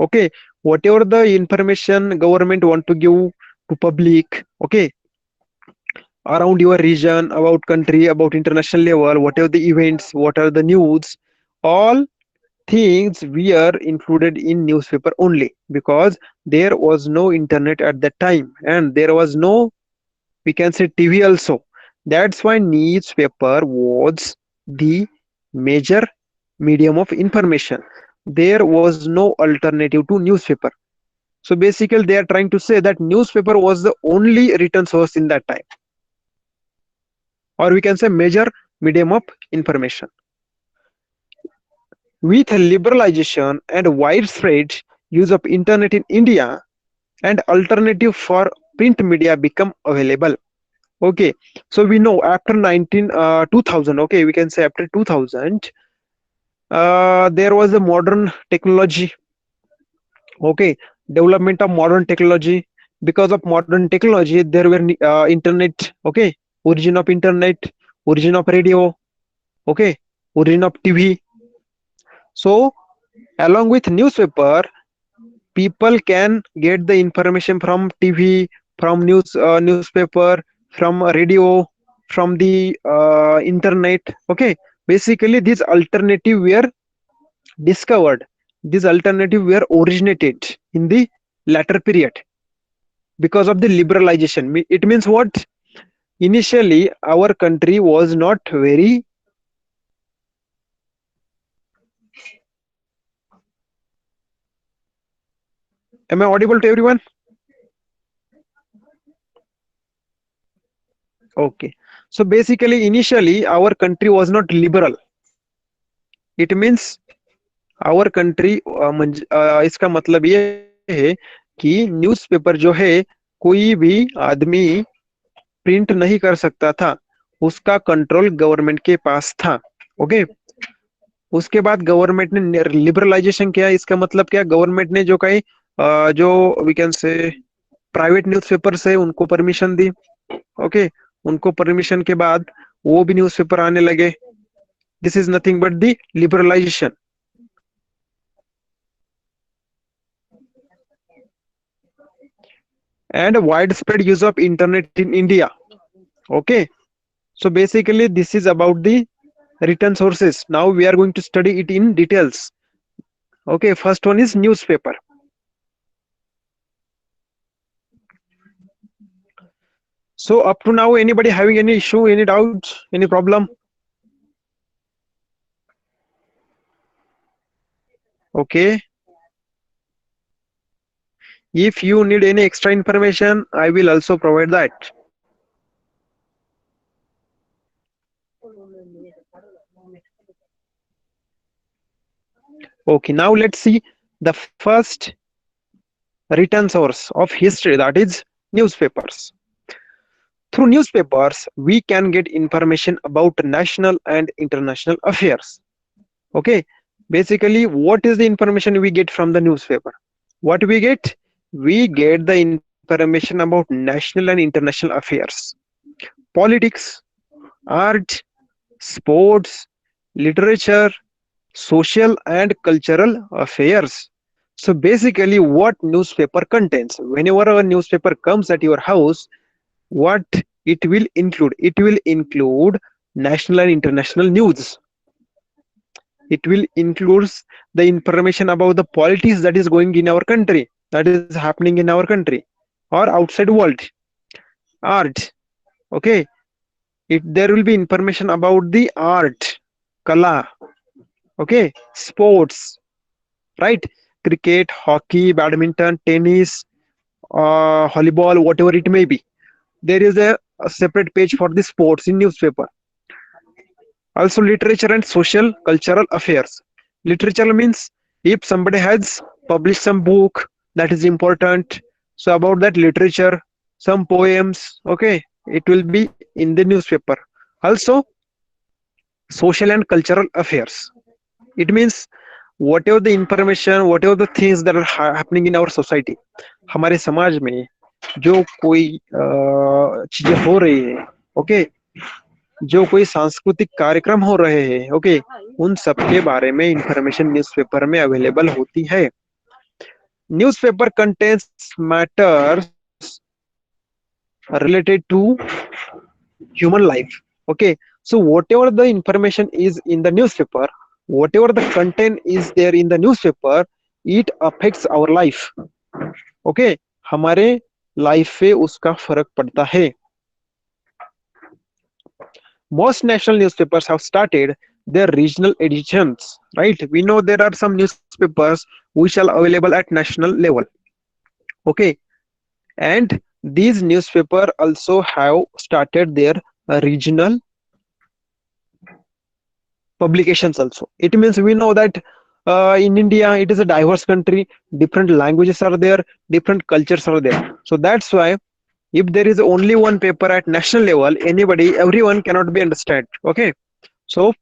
Okay, whatever the information government want to give to public, okay, around your region, about country, about international level, whatever the events, what are the news, all things were included in newspaper only because there was no internet at that time and there was no, we can say, TV also. That's why newspaper was the major medium of information. There was no alternative to newspaper. So basically they are trying to say that newspaper was the only written source in that time, or we can say major medium of information. With liberalization and widespread use of internet in India, and alternative for print media become available. Okay, so we know after 2000, okay, we can say after 2000, there was a modern technology. Okay, development of modern technology. Because of modern technology there were internet. Okay, origin of internet, origin of radio. Okay, origin of TV. So along with newspaper, people can get the information from TV, from newspaper, from radio, from the internet. Okay, basically these alternative were discovered, these alternative were originated in the latter period because of the liberalization. It means what? Initially our country was not very, am I audible to everyone? Okay, so basically initially our country was not liberal. It means our country इसका मतलब ये है कि newspaper जो है कोई भी आदमी प्रिंट नहीं कर सकता था, उसका कंट्रोल गवर्नमेंट के पास था. ओके, उसके बाद गवर्नमेंट ने लिबरलाइजेशन किया. इसका मतलब क्या? गवर्नमेंट ने जो कई जो we can say private newspapers है उनको परमिशन दी. ओके, उनको परमिशन के बाद वो भी न्यूज़पेपर आने लगे. This is nothing but the liberalisation. And widespread use of internet in India. Okay, so basically this is about the written sources. Now we are going to study it in details. Okay, first one is newspaper. So up to now, anybody having any issue, any doubt, any problem? Okay, if you need any extra information, I will also provide that. Okay, now let's see the first written source of history, that is newspapers. Through newspapers, we can get information about national and international affairs. Okay, basically what is the information we get from the newspaper? What we get? We get the information about national and international affairs, politics, art, sports, literature, social and cultural affairs. So basically what newspaper contains, whenever a newspaper comes at your house, what it will include? It will include national and international news. It will include the information about the politics that is going in our country, that is happening in our country or outside world. Art, okay, there will be information about the art, kala. Okay, sports, right? Cricket, hockey, badminton, tennis, volleyball, whatever it may be. There is a separate page for the sports in newspaper. Also literature and social cultural affairs. Literature means if somebody has published some book that is important, so about that literature, some poems, okay, it will be in the newspaper. Also social and cultural affairs, it means whatever the information, whatever the things that are happening in our society, हमारे समाज में जो कोई चीजें हो रही है, okay, जो कोई सांस्कृतिक कार्यक्रम हो रहे हैं, ओके, उन सब के बारे में इंफॉर्मेशन न्यूज़पेपर में अवेलेबल होती है. Newspaper contains matters related to human life. Okay, so whatever the information is in the newspaper, whatever the content is there in the newspaper, it affects our life. Okay, हमारे life पे उसका फर्क पड़ता है. Most national newspapers have started their regional editions, right? We know there are some newspapers which are available at national level. Okay, and these newspapers also have started their regional publications also. It means we know that in India it is a diverse country, different languages are there, different cultures are there. So that's why if there is only one paper at national level, everyone cannot be understood. Okay, so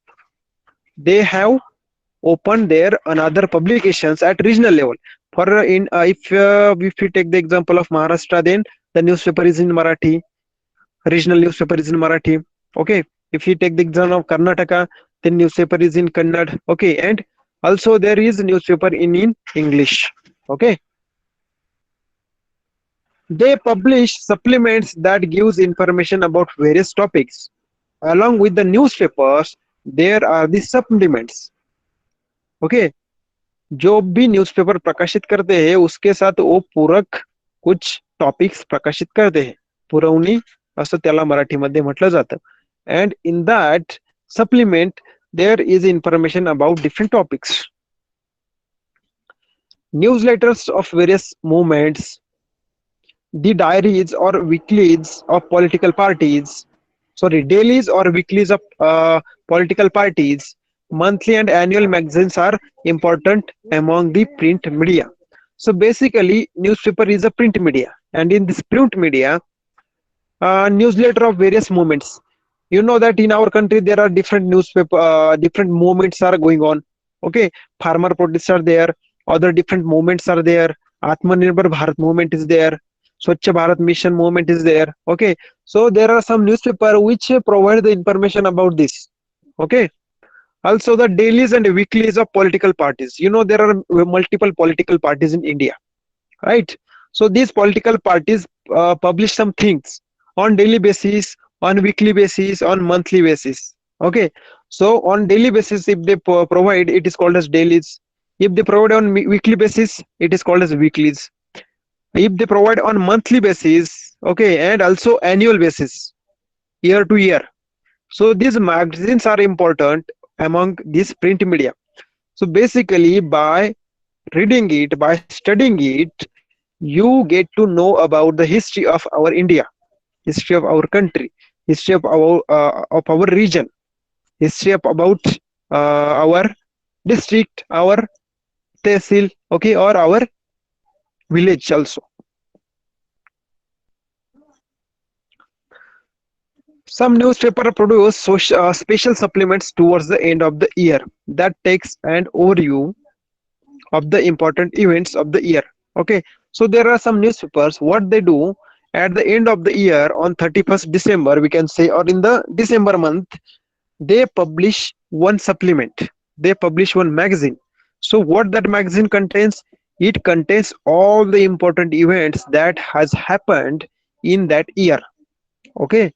they have opened their another publications at regional level. For if we take the example of Maharashtra, then the newspaper is in Marathi, regional newspaper is in Marathi. Okay, if you take the example of Karnataka, then newspaper is in Kannada, okay, and also there is newspaper in English, okay. They publish supplements that gives information about various topics. Along with the newspapers, there are the supplements. Okay, जो भी newspaper प्रकाशित करते हैं उसके साथ वो पूरक कुछ टॉपिक्स प्रकाशित करते हैं. पुरवणी असं त्याला मराठीमध्ये म्हटलं जातं. And in that supplement there is information about different topics. Newsletters of various movements, the diaries or weeklies of political parties, sorry, dailies or weeklies of political parties, monthly and annual magazines are important among the print media. So basically newspaper is a print media, and in this print media, newsletter of various movements. You know that in our country there are different newspaper, different movements are going on. Okay, farmer protests are there, other different movements are there. Atmanirbhar Bharat movement is there, Swachh Bharat Mission movement is there. Okay, so there are some newspaper which provide the information about this. Okay, also the dailies and weeklies of political parties. You know there are multiple political parties in India, right? So these political parties publish some things on daily basis, on weekly basis, on monthly basis. Okay, so on daily basis if they provide, it is called as dailies. If they provide on weekly basis, it is called as weeklies. If they provide on monthly basis, okay, and also annual basis, year to year, so these magazines are important among this print media. So basically by reading it, by studying it, you get to know about the history of our India, history of our country, history of our region, history of about our district, our tehsil, okay, or our village also. Some newspaper produce special supplements towards the end of the year that takes an overview of the important events of the year. Okay, so there are some newspapers, what they do at the end of the year on 31st December, we can say, or in the December month, they publish one supplement, they publish one magazine. So what that magazine contains, it contains all the important events that has happened in that year. Okay,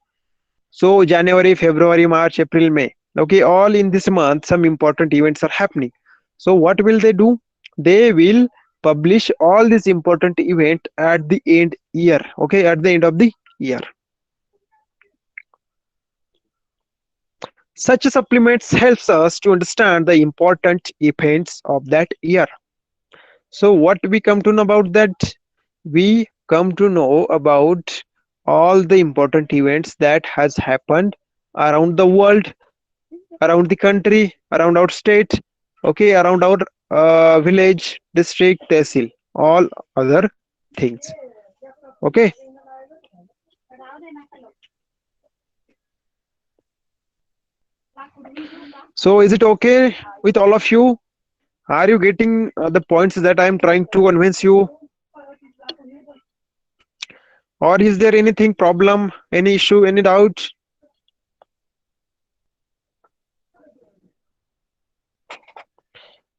so January, February, March, April, May. Okay, all in this month, some important events are happening. So what will they do? They will publish all these important event at the end year. Okay, at the end of the year. Such supplements helps us to understand the important events of that year. So what we come to know about that? We come to know about all the important events that has happened around the world, around the country, around our state, okay, around our village, district, tehsil, all other things. Okay, so is it okay with all of you? Are you getting the points that I am trying to convince you, or is there anything problem, any issue, any doubt?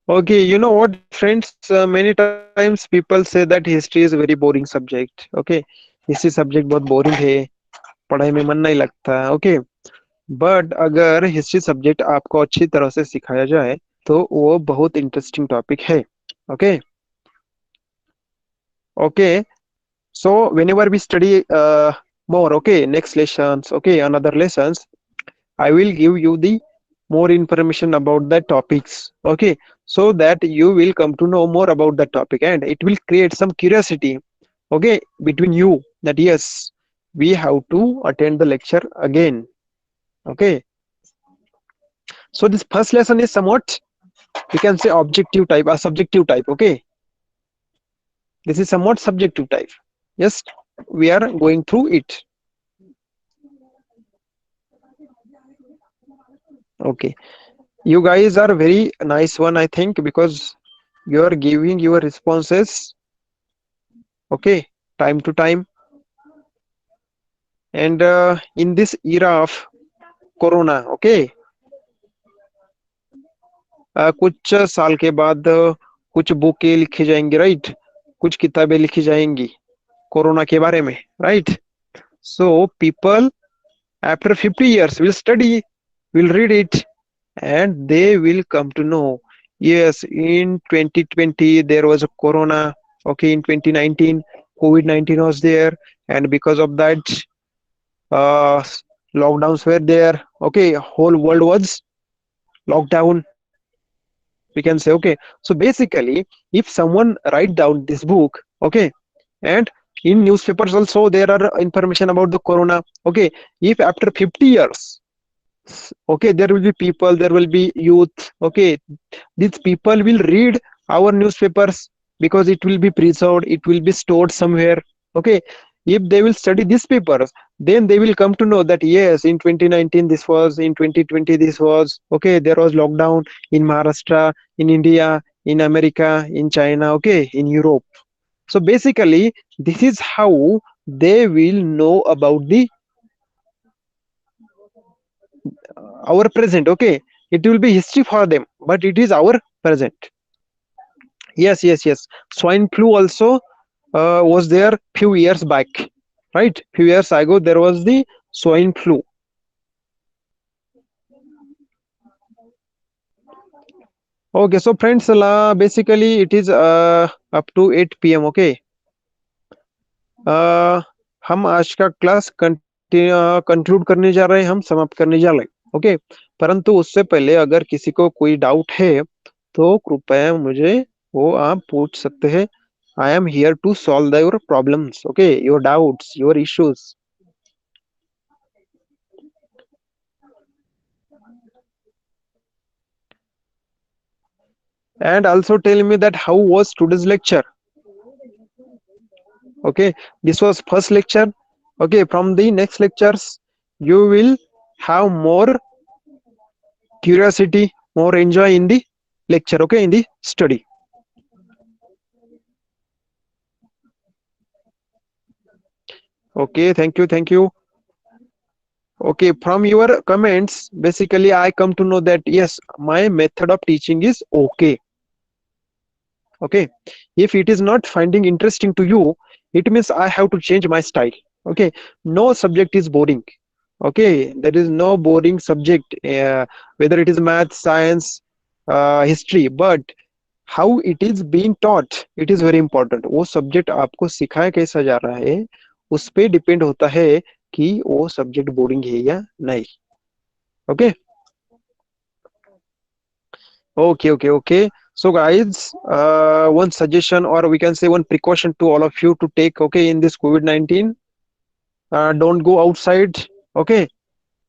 Okay, you know what, friends? Many times people say that history is a very boring subject. Okay, history subject बहुत boring है, पढ़ाई में मन नहीं लगता. Okay, but अगर history subject आपको अच्छी तरह से सिखाया जाए तो वो बहुत इंटरेस्टिंग टॉपिक है. Okay, okay, so whenever we study more, okay, next lessons, okay, another lessons, I will give you the more information about the topics. Okay, so that you will come to know more about the topic, and it will create some curiosity, okay, between you, that yes, we have to attend the lecture again. Okay, so this first lesson is somewhat, we can say, objective type or subjective type. Okay, this is somewhat subjective type. Yes, we are going through it. Okay, you guys are very nice one, I think, because you are giving your responses, okay, time to time. And in this era of corona, okay, कुछ साल के बाद कुछ बुकें लिखी जाएंगी, right? कुछ किताबें लिखी जाएंगी कोरोना के बारे में, right? So people after 50 years will study, will read it, and they will come to know, yes, in 2020 there was a corona, okay, in 2019 COVID-19 was there, and because of that uh, lockdowns were there, okay, whole world was locked down, we can say. Okay, so basically if someone write down this book, okay, and in newspapers also there are information about the corona, okay, if after 50 years, okay, there will be people, there will be youth, okay, these people will read our newspapers because it will be preserved, it will be stored somewhere, okay. If they will study these papers, then they will come to know that yes, in 2019 this was, in 2020 this was, okay, there was lockdown in Maharashtra, in India, in America, in China, okay, in Europe. So basically this is how they will know about the our present, okay. It will be history for them, but it is our present. Yes, yes, yes. Swine flu also was there few years back, right? Few years ago there was the swine flu. Okay, so friends, basically it is up to 8 p.m. Okay. uh, हम आज का class conclude करने जा रहे हैं, हम समाप्त करने जा रहे हैं, ओके। परंतु उससे पहले अगर किसी को कोई डाउट है तो कृपया मुझे वो आप पूछ सकते हैं. I am here to solve your problems, okay, your doubts, your issues. And also tell me that how was today's lecture. Okay, this was first lecture. Okay, from the next lectures you will have more curiosity, more enjoy in the lecture, okay, in the study. Okay, thank you, thank you. Okay, from your comments basically I come to know that yes, my method of teaching is okay. Okay, if it is not finding interesting to you, it means I have to change my style. Okay, no subject is boring. Okay, there is no boring subject, whether it is math, science, history, but how it is being taught, it is very important. वो subject आपको सिखाया कैसा जा रहा है उस पे depend होता है कि वो सब्जेक्ट बोरिंग है या नहीं. Okay, okay, okay, okay. So guys, one suggestion or we can say one precaution to all of you to take, okay, in this COVID-19, don't go outside, okay.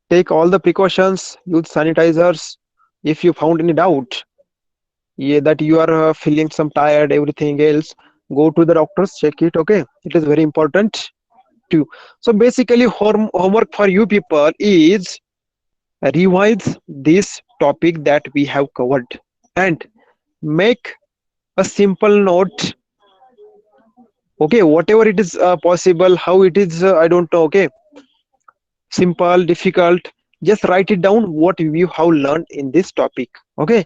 Take all the precautions, use sanitizers. If you found any doubt, yeah, that you are feeling some tired, everything else, go to the doctors, check it, okay. It is very important too. So basically homework for you people is revise this topic that we have covered and make a simple note, okay, whatever it is possible, how it is, I don't know, okay, simple, difficult, just write it down what you have learned in this topic, okay.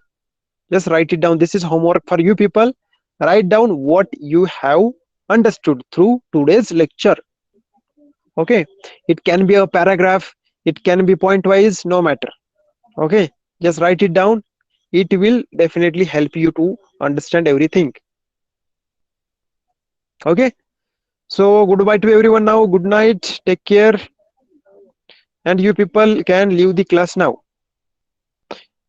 Just write it down. This is homework for you people. Write down what you have understood through today's lecture, okay. It can be a paragraph, it can be point wise, no matter, okay. Just write it down, it will definitely help you to understand everything, okay. So goodbye to everyone now, good night, take care, and you people can leave the class now.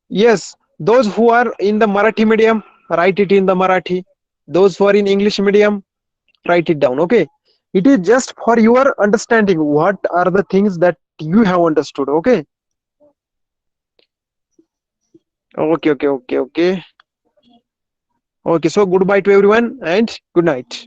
Yes, those who are in the Marathi medium, write it in the Marathi. Those who are in English medium, write it down, okay. It is just for your understanding what are the things that you have understood, okay. Okay, okay, okay, okay. Okay, so goodbye to everyone and good night.